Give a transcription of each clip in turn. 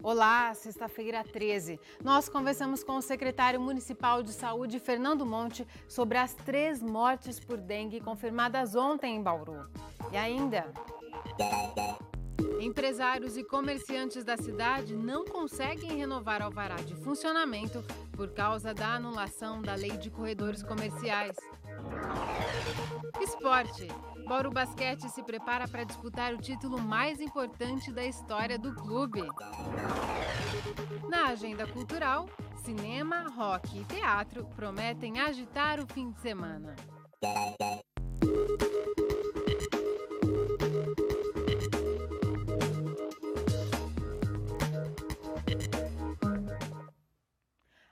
Olá, sexta-feira 13. Nós conversamos com o secretário municipal de saúde, Fernando Monte, sobre as 3 mortes por dengue confirmadas ontem em Bauru. E ainda, empresários e comerciantes da cidade não conseguem renovar alvará de funcionamento por causa da anulação da lei de corredores comerciais. Esporte. Bauru Basquete se prepara para disputar o título mais importante da história do clube. Na agenda cultural, cinema, rock e teatro prometem agitar o fim de semana.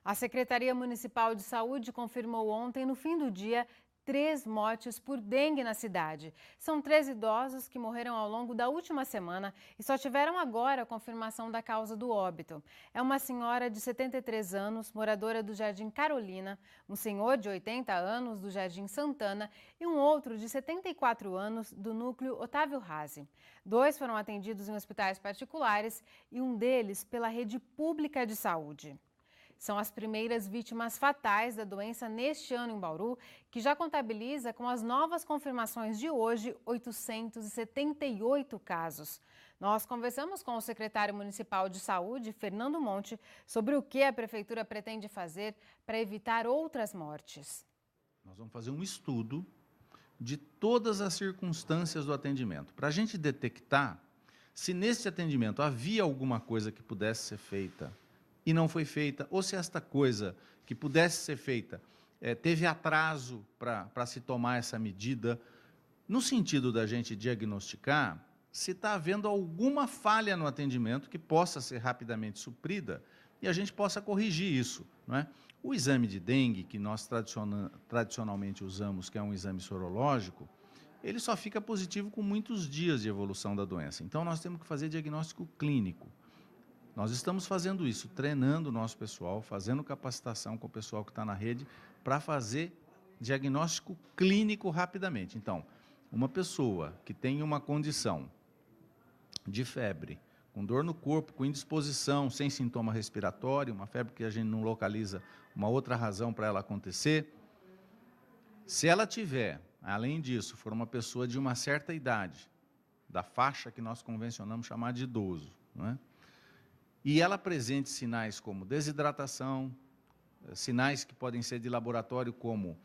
A Secretaria Municipal de Saúde confirmou ontem, no fim do dia, 3 mortes por dengue na cidade. São 3 idosos que morreram ao longo da última semana e só tiveram agora a confirmação da causa do óbito. É uma senhora de 73 anos, moradora do Jardim Carolina, um senhor de 80 anos do Jardim Santana e um outro de 74 anos do núcleo Otávio Razi. 2 foram atendidos em hospitais particulares e um deles pela rede pública de saúde. São as primeiras vítimas fatais da doença neste ano em Bauru, que já contabiliza, com as novas confirmações de hoje, 878 casos. Nós conversamos com o secretário municipal de saúde, Fernando Monte, sobre o que a prefeitura pretende fazer para evitar outras mortes. Nós vamos fazer um estudo de todas as circunstâncias do atendimento, para a gente detectar se nesse atendimento havia alguma coisa que pudesse ser feita e não foi feita, ou se esta coisa que pudesse ser feita teve atraso para se tomar essa medida, no sentido da gente diagnosticar se está havendo alguma falha no atendimento que possa ser rapidamente suprida e a gente possa corrigir isso, não é? O exame de dengue, que nós tradicionalmente usamos, que é um exame sorológico, ele só fica positivo com muitos dias de evolução da doença. Então, nós temos que fazer diagnóstico clínico. Nós estamos fazendo isso, treinando o nosso pessoal, fazendo capacitação com o pessoal que está na rede, para fazer diagnóstico clínico rapidamente. Então, uma pessoa que tem uma condição de febre, com dor no corpo, com indisposição, sem sintoma respiratório, uma febre que a gente não localiza uma outra razão para ela acontecer, se ela tiver, além disso, for uma pessoa de uma certa idade, da faixa que nós convencionamos chamar de idoso, não é? E ela apresente sinais como desidratação, sinais que podem ser de laboratório como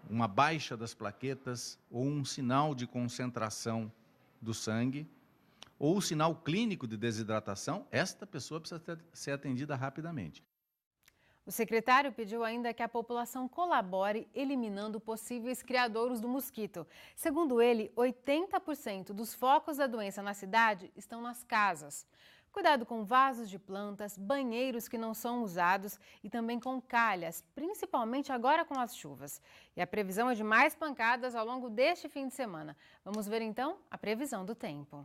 uma baixa das plaquetas ou um sinal de concentração do sangue, ou o sinal clínico de desidratação, esta pessoa precisa ser atendida rapidamente. O secretário pediu ainda que a população colabore eliminando possíveis criadouros do mosquito. Segundo ele, 80% dos focos da doença na cidade estão nas casas. Cuidado com vasos de plantas, banheiros que não são usados e também com calhas, principalmente agora com as chuvas. E a previsão é de mais pancadas ao longo deste fim de semana. Vamos ver então a previsão do tempo.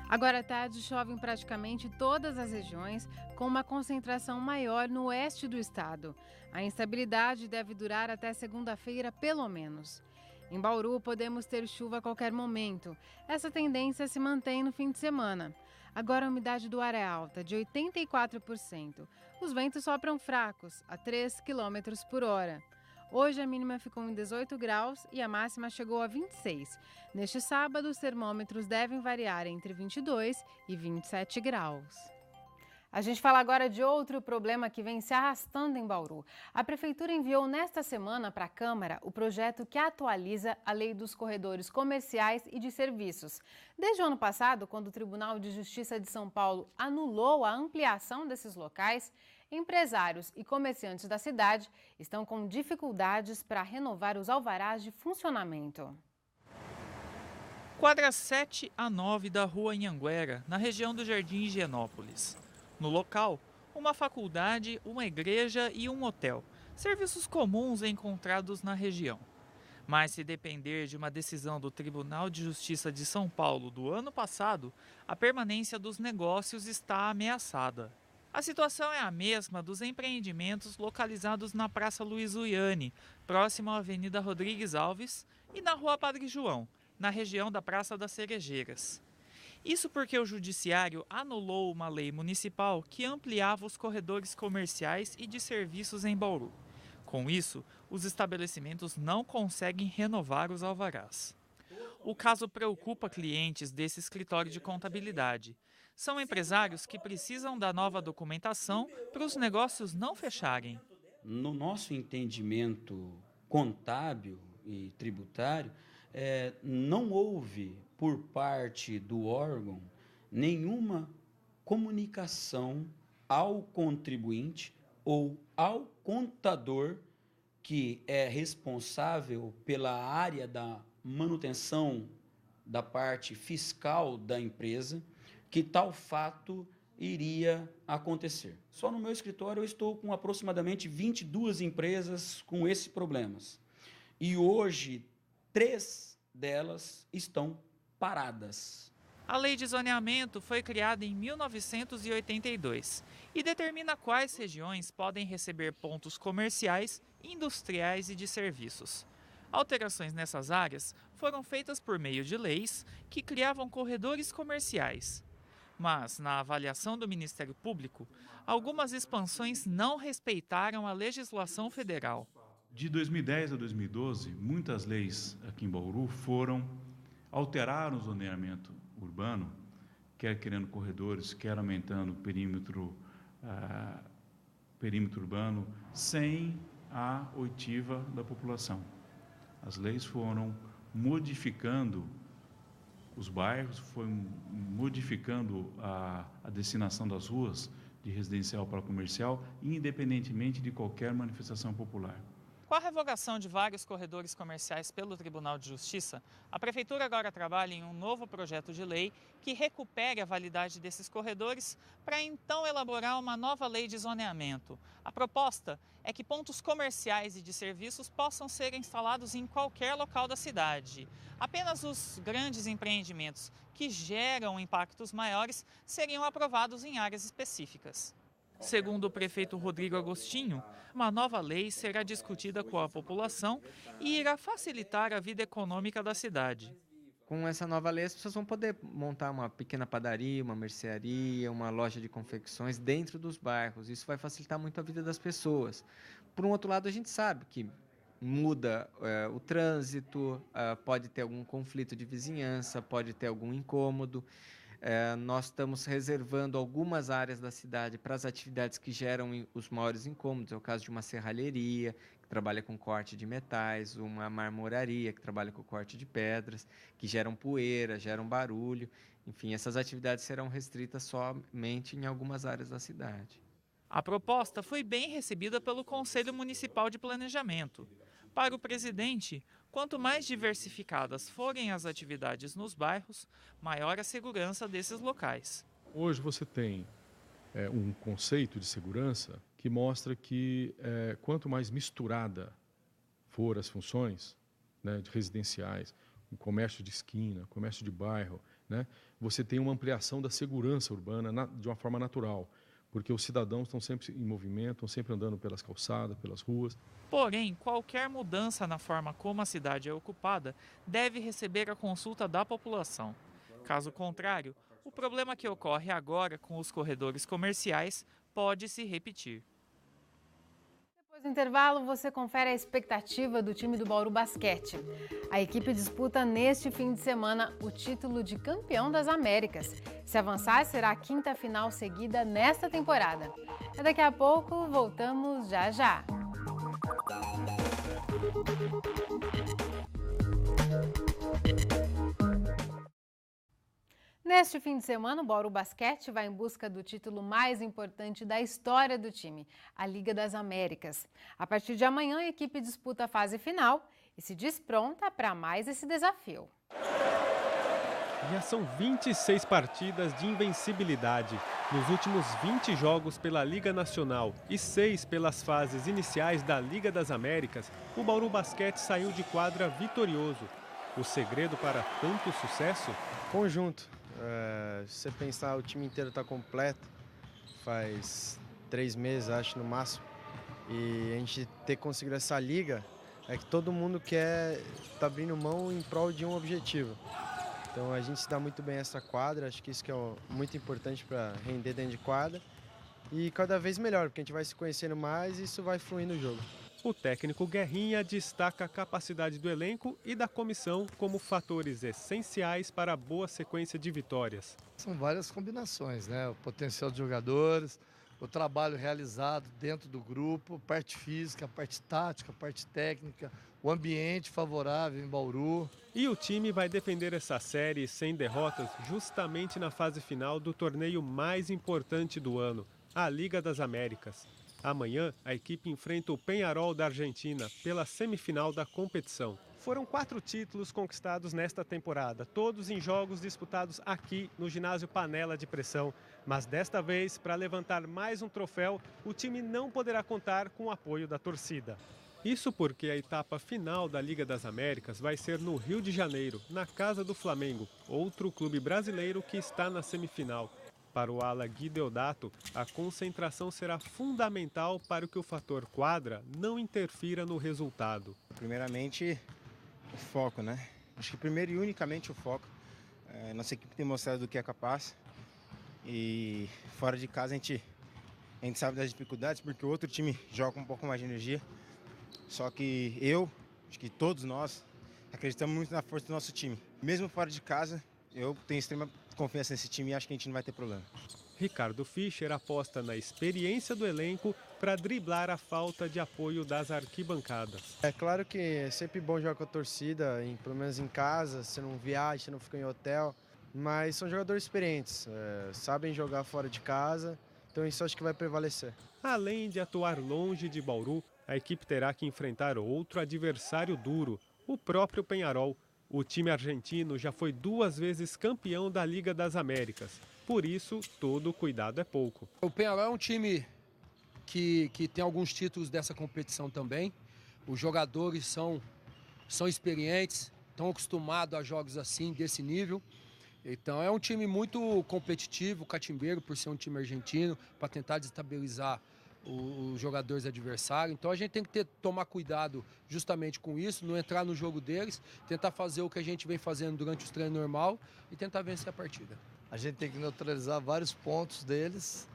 Agora à tarde chove em praticamente todas as regiões, com uma concentração maior no oeste do estado. A instabilidade deve durar até segunda-feira, pelo menos. Em Bauru, podemos ter chuva a qualquer momento. Essa tendência se mantém no fim de semana. Agora a umidade do ar é alta, de 84%. Os ventos sopram fracos, a 3 km por hora. Hoje a mínima ficou em 18 graus e a máxima chegou a 26. Neste sábado, os termômetros devem variar entre 22 e 27 graus. A gente fala agora de outro problema que vem se arrastando em Bauru. A Prefeitura enviou nesta semana para a Câmara o projeto que atualiza a Lei dos Corredores Comerciais e de Serviços. Desde o ano passado, quando o Tribunal de Justiça de São Paulo anulou a ampliação desses locais, empresários e comerciantes da cidade estão com dificuldades para renovar os alvarás de funcionamento. Quadra 7 a 9 da Rua Anhanguera, na região do Jardim Higienópolis. No local, uma faculdade, uma igreja e um hotel, serviços comuns encontrados na região. Mas se depender de uma decisão do Tribunal de Justiça de São Paulo do ano passado, a permanência dos negócios está ameaçada. A situação é a mesma dos empreendimentos localizados na Praça Luiz Uiane, próximo à Avenida Rodrigues Alves, e na Rua Padre João, na região da Praça das Cerejeiras. Isso porque o Judiciário anulou uma lei municipal que ampliava os corredores comerciais e de serviços em Bauru. Com isso, os estabelecimentos não conseguem renovar os alvarás. O caso preocupa clientes desse escritório de contabilidade. São empresários que precisam da nova documentação para os negócios não fecharem. No nosso entendimento contábil e tributário, não houve, por parte do órgão, nenhuma comunicação ao contribuinte ou ao contador que é responsável pela área da manutenção da parte fiscal da empresa, que tal fato iria acontecer. Só no meu escritório eu estou com aproximadamente 22 empresas com esses problemas. E hoje, 3 delas estão paradas. A Lei de Zoneamento foi criada em 1982 e determina quais regiões podem receber pontos comerciais, industriais e de serviços. Alterações nessas áreas foram feitas por meio de leis que criavam corredores comerciais. Mas, na avaliação do Ministério Público, algumas expansões não respeitaram a legislação federal. De 2010 a 2012, muitas leis aqui em Bauru alteraram o zoneamento urbano, quer criando corredores, quer aumentando o perímetro urbano, sem a oitiva da população. As leis foram modificando os bairros, foi modificando a destinação das ruas de residencial para comercial, independentemente de qualquer manifestação popular. Com a revogação de vários corredores comerciais pelo Tribunal de Justiça, a Prefeitura agora trabalha em um novo projeto de lei que recupere a validade desses corredores para então elaborar uma nova lei de zoneamento. A proposta é que pontos comerciais e de serviços possam ser instalados em qualquer local da cidade. Apenas os grandes empreendimentos que geram impactos maiores seriam aprovados em áreas específicas. Segundo o prefeito Rodrigo Agostinho, uma nova lei será discutida com a população e irá facilitar a vida econômica da cidade. Com essa nova lei, as pessoas vão poder montar uma pequena padaria, uma mercearia, uma loja de confecções dentro dos bairros. Isso vai facilitar muito a vida das pessoas. Por um outro lado, a gente sabe que muda o trânsito, pode ter algum conflito de vizinhança, pode ter algum incômodo. Nós estamos reservando algumas áreas da cidade para as atividades que geram os maiores incômodos. É o caso de uma serralheria, que trabalha com corte de metais, uma marmoraria, que trabalha com corte de pedras, que geram poeira, geram barulho. Enfim, essas atividades serão restritas somente em algumas áreas da cidade. A proposta foi bem recebida pelo Conselho Municipal de Planejamento. Para o presidente, quanto mais diversificadas forem as atividades nos bairros, maior a segurança desses locais. Hoje você tem um conceito de segurança que mostra que quanto mais misturada for as funções, né, de residenciais, o comércio de esquina, comércio de bairro, né, você tem uma ampliação da segurança urbana de uma forma natural. Porque os cidadãos estão sempre em movimento, estão sempre andando pelas calçadas, pelas ruas. Porém, qualquer mudança na forma como a cidade é ocupada deve receber a consulta da população. Caso contrário, o problema que ocorre agora com os corredores comerciais pode se repetir. Depois do intervalo, você confere a expectativa do time do Bauru Basquete. A equipe disputa neste fim de semana o título de campeão das Américas. Se avançar, será a 5ª final seguida nesta temporada. Daqui a pouco, voltamos já. Neste fim de semana, o Bauru Basquete vai em busca do título mais importante da história do time, a Liga das Américas. A partir de amanhã, a equipe disputa a fase final e se diz pronta para mais esse desafio. Já são 26 partidas de invencibilidade. Nos últimos 20 jogos pela Liga Nacional e 6 pelas fases iniciais da Liga das Américas, o Bauru Basquete saiu de quadra vitorioso. O segredo para tanto sucesso? Conjunto. Se você pensar, o time inteiro está completo, faz 3 meses, acho, no máximo. E a gente ter conseguido essa liga é que todo mundo quer tá abrindo mão em prol de um objetivo. Então a gente se dá muito bem essa quadra, acho que isso que é muito importante para render dentro de quadra. E cada vez melhor, porque a gente vai se conhecendo mais e isso vai fluir no jogo. O técnico Guerrinha destaca a capacidade do elenco e da comissão como fatores essenciais para a boa sequência de vitórias. São várias combinações, né? O potencial de jogadores, o trabalho realizado dentro do grupo, parte física, parte tática, parte técnica, o ambiente favorável em Bauru. E o time vai defender essa série sem derrotas justamente na fase final do torneio mais importante do ano, a Liga das Américas. Amanhã, a equipe enfrenta o Peñarol da Argentina pela semifinal da competição. Foram 4 títulos conquistados nesta temporada, todos em jogos disputados aqui no ginásio Panela de Pressão. Mas desta vez, para levantar mais um troféu, o time não poderá contar com o apoio da torcida. Isso porque a etapa final da Liga das Américas vai ser no Rio de Janeiro, na casa do Flamengo, outro clube brasileiro que está na semifinal. Para o ala Gui Deodato, a concentração será fundamental para que o fator quadra não interfira no resultado. Primeiramente, o foco, né? Acho que primeiro e unicamente o foco. Nossa equipe tem mostrado do que é capaz. E fora de casa a gente sabe das dificuldades, porque o outro time joga com um pouco mais de energia. Só que acho que todos nós, acreditamos muito na força do nosso time. Mesmo fora de casa, eu tenho extrema confiança nesse time e acho que a gente não vai ter problema. Ricardo Fischer aposta na experiência do elenco para driblar a falta de apoio das arquibancadas. É claro que é sempre bom jogar com a torcida, pelo menos em casa, você não viaja, você não fica em hotel, mas são jogadores experientes, sabem jogar fora de casa, então isso acho que vai prevalecer. Além de atuar longe de Bauru, a equipe terá que enfrentar outro adversário duro, o próprio Peñarol. O time argentino já foi 2 vezes campeão da Liga das Américas. Por isso, todo cuidado é pouco. O Peñarol é um time que tem alguns títulos dessa competição também. Os jogadores são experientes, estão acostumados a jogos assim, desse nível. Então é um time muito competitivo, catimbeiro, por ser um time argentino, para tentar desestabilizar os jogadores adversários. Então a gente tem que tomar cuidado justamente com isso, não entrar no jogo deles, tentar fazer o que a gente vem fazendo durante os treinos normal e tentar vencer a partida. A gente tem que neutralizar vários pontos deles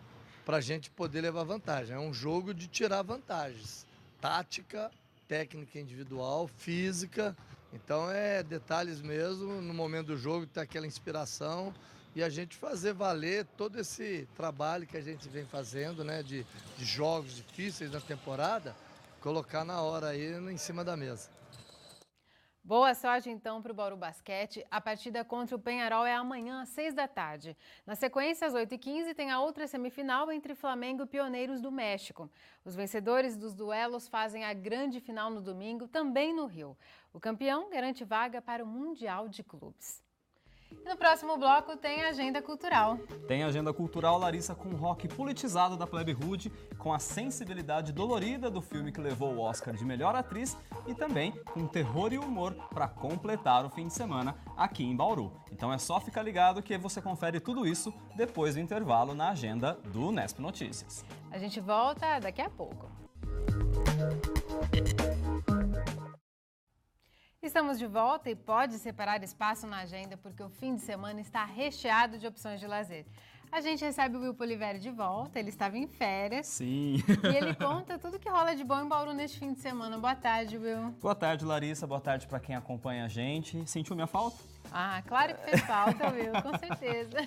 para a gente poder levar vantagem. É um jogo de tirar vantagens. Tática, técnica individual, física. Então é detalhes mesmo, no momento do jogo ter aquela inspiração e a gente fazer valer todo esse trabalho que a gente vem fazendo, né, de jogos difíceis na temporada, colocar na hora aí em cima da mesa. Boa sorte então para o Bauru Basquete. A partida contra o Peñarol é amanhã às 6 da tarde. Na sequência, às 8h15, tem a outra semifinal entre Flamengo e Pioneiros do México. Os vencedores dos duelos fazem a grande final no domingo, também no Rio. O campeão garante vaga para o Mundial de Clubes. E no próximo bloco tem a Agenda Cultural. Tem Agenda Cultural, Larissa, com o rock politizado da Plebe Rude, com a sensibilidade dolorida do filme que levou o Oscar de melhor atriz e também com terror e humor para completar o fim de semana aqui em Bauru. Então é só ficar ligado que você confere tudo isso depois do intervalo na agenda do Unesp Notícias. A gente volta daqui a pouco. Estamos de volta e pode separar espaço na agenda porque o fim de semana está recheado de opções de lazer. A gente recebe o Will Poliveri de volta, ele estava em férias. Sim. E ele conta tudo que rola de bom em Bauru neste fim de semana. Boa tarde, Will. Boa tarde, Larissa. Boa tarde para quem acompanha a gente. Sentiu minha falta? Ah, claro que fez falta, Will, com certeza.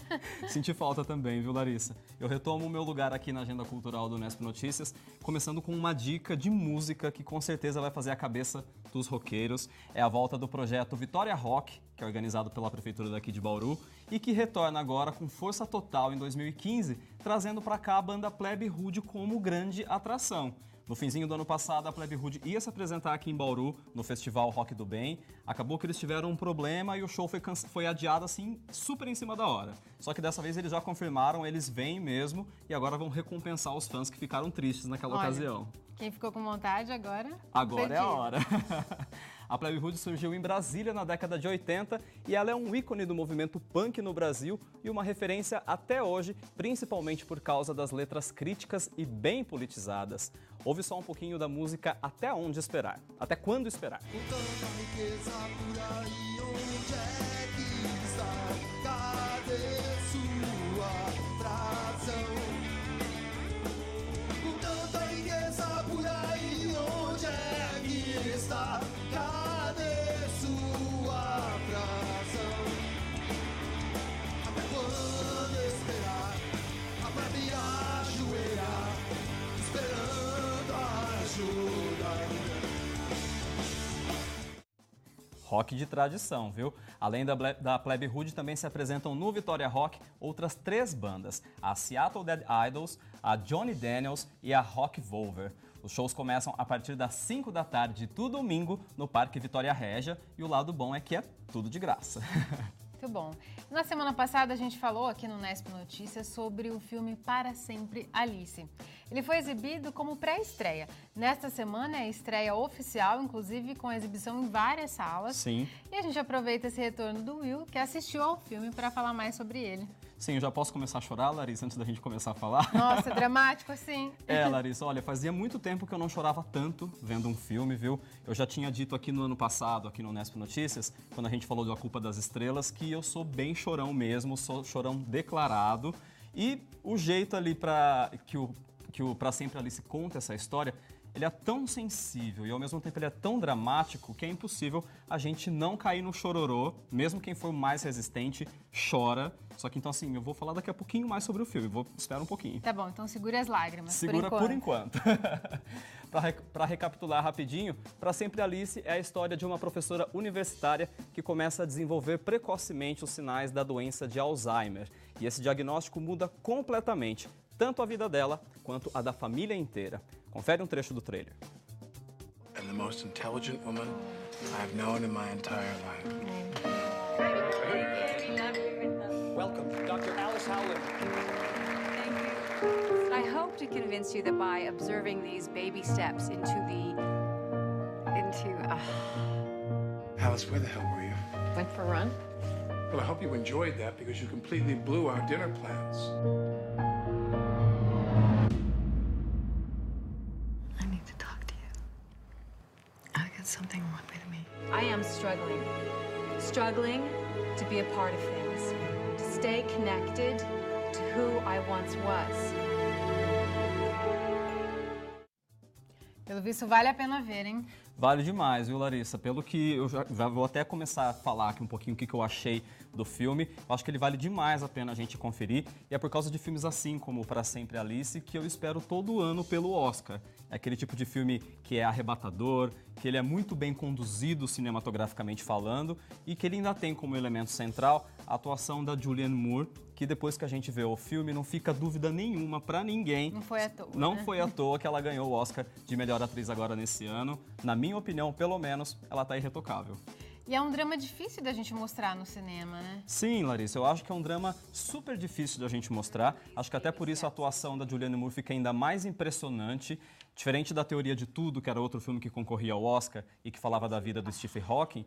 Senti falta também, viu, Larissa? Eu retomo o meu lugar aqui na Agenda Cultural do Unesp Notícias, começando com uma dica de música que com certeza vai fazer a cabeça dos roqueiros. É a volta do projeto Vitória Rock, que é organizado pela Prefeitura daqui de Bauru, e que retorna agora com força total em 2015, trazendo para cá a banda Plebe Rude como grande atração. No finzinho do ano passado, a Plebe Rude ia se apresentar aqui em Bauru, no Festival Rock do Bem. Acabou que eles tiveram um problema e o show foi adiado, assim, super em cima da hora. Só que dessa vez eles já confirmaram, eles vêm mesmo e agora vão recompensar os fãs que ficaram tristes naquela ocasião. Quem ficou com vontade agora? Agora é a hora. A Plebe Rude surgiu em Brasília na década de 80 e ela é um ícone do movimento punk no Brasil e uma referência até hoje, principalmente por causa das letras críticas e bem politizadas. Ouve só um pouquinho da música Até Onde Esperar. Até quando esperar? Com tanta riqueza por aí, onde é que está? Rock de tradição, viu? Além da Plebe Hood, também se apresentam no Vitória Rock outras 3 bandas, a Seattle Dead Idols, a Johnny Daniels e a Rock Volver. Os shows começam a partir das 5 da tarde do domingo no Parque Vitória Régia e o lado bom é que é tudo de graça. Muito bom. Na semana passada a gente falou aqui no Nesp Notícias sobre o filme Para Sempre Alice. Ele foi exibido como pré-estreia. Nesta semana é a estreia oficial, inclusive com exibição em várias salas. Sim. E a gente aproveita esse retorno do Will, que assistiu ao filme, para falar mais sobre ele. Sim, eu já posso começar a chorar, Larissa, antes da gente começar a falar? Nossa, dramático assim. Larissa, olha, fazia muito tempo que eu não chorava tanto vendo um filme, viu? Eu já tinha dito aqui no ano passado, aqui no Nesp Notícias, quando a gente falou da Culpa das Estrelas, que eu sou bem chorão mesmo, sou chorão declarado. E o jeito ali que o Pra Sempre Alice conta essa história, ele é tão sensível e ao mesmo tempo ele é tão dramático que é impossível a gente não cair no chororô, mesmo quem for mais resistente chora. Só que então assim, eu vou falar daqui a pouquinho mais sobre o filme, espera um pouquinho. Tá bom, então segura as lágrimas. Segura por enquanto. Para recapitular rapidinho, Pra Sempre Alice é a história de uma professora universitária que começa a desenvolver precocemente os sinais da doença de Alzheimer. E esse diagnóstico muda completamente tanto a vida dela quanto a da família inteira. Confere um trecho do trailer. And the most intelligent woman I've known in my entire life. Welcome, Dr. Alice Howland. Thank you. I hope to convince you that by observing these baby steps Alice, where the hell were you? Went for a run. Well, I hope you enjoyed that because you completely blew our dinner plans. I need to talk to you. I got something wrong with me. I am struggling. Struggling to be a part of things. To stay connected to who I once was. Pelo visto, vale a pena ver, hein? Vale demais, viu, Larissa? Pelo que eu já vou até começar a falar aqui um pouquinho o que eu achei do filme. Eu acho que ele vale demais a pena a gente conferir. E é por causa de filmes assim como Pra Sempre Alice que eu espero todo ano pelo Oscar. É aquele tipo de filme que é arrebatador, que ele é muito bem conduzido cinematograficamente falando e que ele ainda tem como elemento central a atuação da Julianne Moore, que depois que a gente vê o filme não fica dúvida nenhuma pra ninguém. Não foi à toa. Não foi à toa que ela ganhou o Oscar de melhor atriz agora nesse ano. Na minha opinião, pelo menos, ela tá irretocável. E é um drama difícil da gente mostrar no cinema, né? Sim, Larissa, eu acho que é um drama super difícil da gente mostrar. Acho que até por isso a atuação da Julianne Moore fica ainda mais impressionante. Diferente da Teoria de Tudo, que era outro filme que concorria ao Oscar e que falava da vida do Stephen Hawking,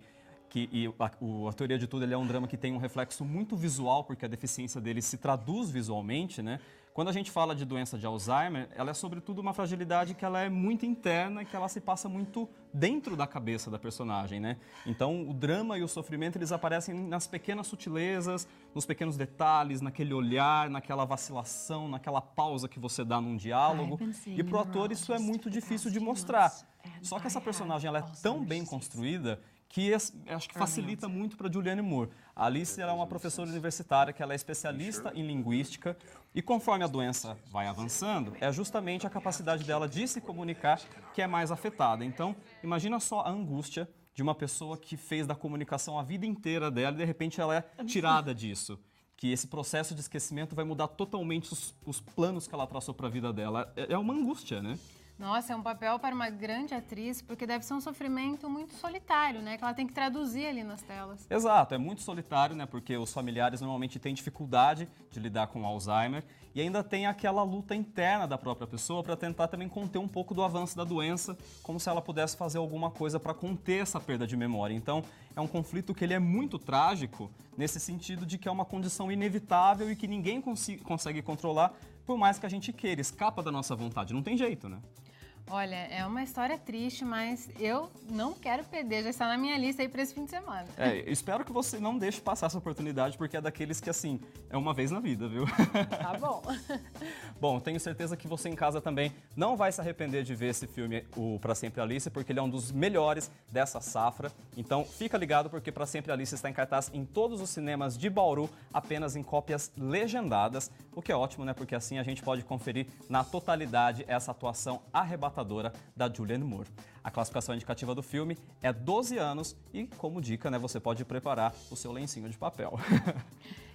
a Teoria de Tudo ele é um drama que tem um reflexo muito visual, porque a deficiência dele se traduz visualmente, né? Quando a gente fala de doença de Alzheimer, ela é sobretudo uma fragilidade que ela é muito interna e que ela se passa muito dentro da cabeça da personagem, né? Então, o drama e o sofrimento, eles aparecem nas pequenas sutilezas, nos pequenos detalhes, naquele olhar, naquela vacilação, naquela pausa que você dá num diálogo. E pro ator isso é muito difícil de mostrar. Só que essa personagem, ela é tão bem construída que acho que facilita muito para Julianne Moore. A Alice é uma professora universitária que ela é especialista em linguística e conforme a doença vai avançando, é justamente a capacidade dela de se comunicar que é mais afetada. Então, imagina só a angústia de uma pessoa que fez da comunicação a vida inteira dela e de repente ela é tirada disso. Que esse processo de esquecimento vai mudar totalmente os planos que ela traçou para a vida dela. É uma angústia, né? Nossa, é um papel para uma grande atriz, porque deve ser um sofrimento muito solitário, né? Que ela tem que traduzir ali nas telas. Exato, é muito solitário, né? Porque os familiares normalmente têm dificuldade de lidar com o Alzheimer e ainda tem aquela luta interna da própria pessoa para tentar também conter um pouco do avanço da doença, como se ela pudesse fazer alguma coisa para conter essa perda de memória. Então, é um conflito que ele é muito trágico nesse sentido de que é uma condição inevitável e que ninguém consegue controlar, por mais que a gente queira, escapa da nossa vontade. Não tem jeito, né? Olha, é uma história triste, mas eu não quero perder, já está na minha lista aí para esse fim de semana. Espero que você não deixe passar essa oportunidade, porque é daqueles que, assim, é uma vez na vida, viu? Tá bom. Bom, tenho certeza que você em casa também não vai se arrepender de ver esse filme, o Pra Sempre Alice, porque ele é um dos melhores dessa safra. Então, fica ligado, porque Pra Sempre Alice está em cartaz em todos os cinemas de Bauru, apenas em cópias legendadas, o que é ótimo, né? Porque assim a gente pode conferir na totalidade essa atuação arrebatadora da Julianne Moore. A classificação indicativa do filme é 12 anos e, como dica, né, você pode preparar o seu lencinho de papel.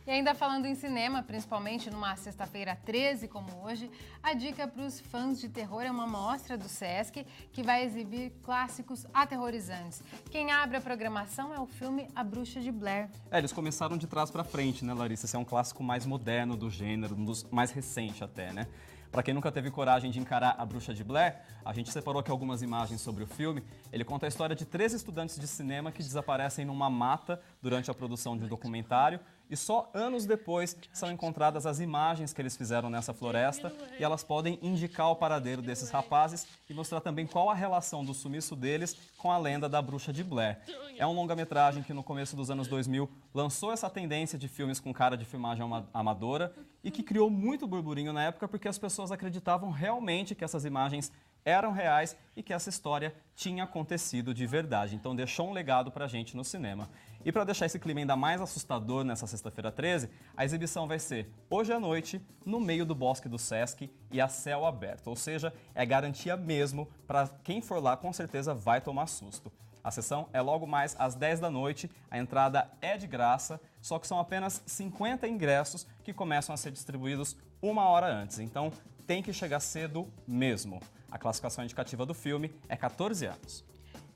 E ainda falando em cinema, principalmente numa sexta-feira 13 como hoje, a dica para os fãs de terror é uma mostra do Sesc que vai exibir clássicos aterrorizantes. Quem abre a programação é o filme A Bruxa de Blair. Eles começaram de trás para frente, né, Larissa? Esse é um clássico mais moderno do gênero, um dos mais recentes até, né? Para quem nunca teve coragem de encarar A Bruxa de Blair, a gente separou aqui algumas imagens sobre o filme. Ele conta a história de 3 estudantes de cinema que desaparecem numa mata durante a produção de um documentário e só anos depois são encontradas as imagens que eles fizeram nessa floresta e elas podem indicar o paradeiro desses rapazes e mostrar também qual a relação do sumiço deles com a lenda da Bruxa de Blair. É um longa-metragem que no começo dos anos 2000 lançou essa tendência de filmes com cara de filmagem amadora e que criou muito burburinho na época porque as pessoas acreditavam realmente que essas imagens eram reais e que essa história tinha acontecido de verdade. Então deixou um legado pra gente no cinema. E para deixar esse clima ainda mais assustador nessa sexta-feira 13, a exibição vai ser hoje à noite, no meio do Bosque do Sesc e a céu aberto. Ou seja, é garantia mesmo para quem for lá, com certeza vai tomar susto. A sessão é logo mais às 10 da noite, a entrada é de graça, só que são apenas 50 ingressos que começam a ser distribuídos 1 hora antes. Então tem que chegar cedo mesmo. A classificação indicativa do filme é 14 anos.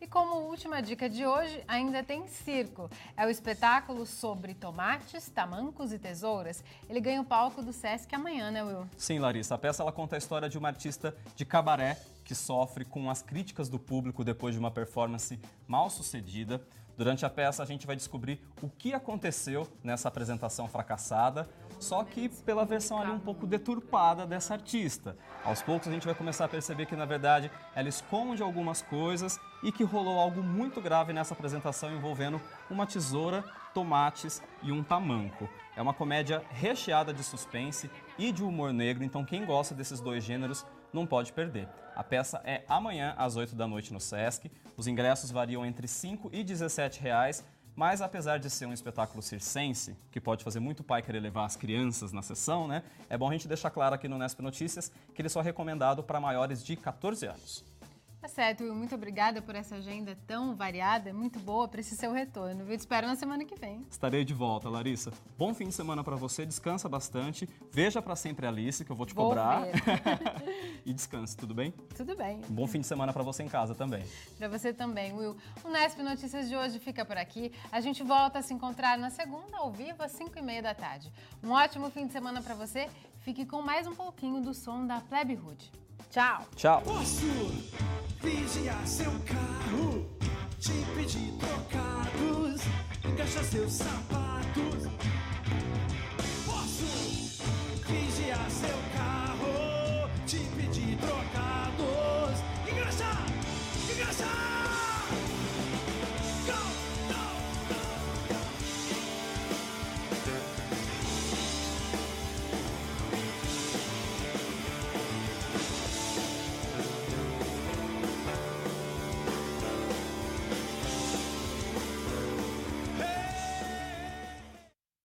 E como última dica de hoje, ainda tem circo. É o espetáculo sobre tomates, tamancos e tesouras. Ele ganha o palco do Sesc amanhã, né, Will? Sim, Larissa. A peça ela conta a história de uma artista de cabaré que sofre com as críticas do público depois de uma performance mal sucedida. Durante a peça, a gente vai descobrir o que aconteceu nessa apresentação fracassada, só que pela versão ali um pouco deturpada dessa artista. Aos poucos, a gente vai começar a perceber que, na verdade, ela esconde algumas coisas e que rolou algo muito grave nessa apresentação envolvendo uma tesoura, tomates e um tamanco. É uma comédia recheada de suspense e de humor negro, então quem gosta desses dois gêneros não pode perder. A peça é amanhã às 8 da noite no Sesc. Os ingressos variam entre R$ 5 e R$ 17, mas apesar de ser um espetáculo circense, que pode fazer muito pai querer levar as crianças na sessão, né? É bom a gente deixar claro aqui no Nesp Notícias que ele só é recomendado para maiores de 14 anos. Tá certo, Will. Muito obrigada por essa agenda tão variada, muito boa para esse seu retorno. Eu te espero na semana que vem. Estarei de volta, Larissa. Bom fim de semana para você, descansa bastante, veja Pra Sempre Alice, que eu vou te cobrar. E descanse, tudo bem? Tudo bem. Bom fim de semana para você em casa também. Para você também, Will. O Nesp Notícias de hoje fica por aqui. A gente volta a se encontrar na segunda, ao vivo, às 5h30 da tarde. Um ótimo fim de semana para você. Fique com mais um pouquinho do som da Plebe Hood. Tchau. Tchau. Posso vigiar seu carro, te pedir trocados, encaixar seus sapatos.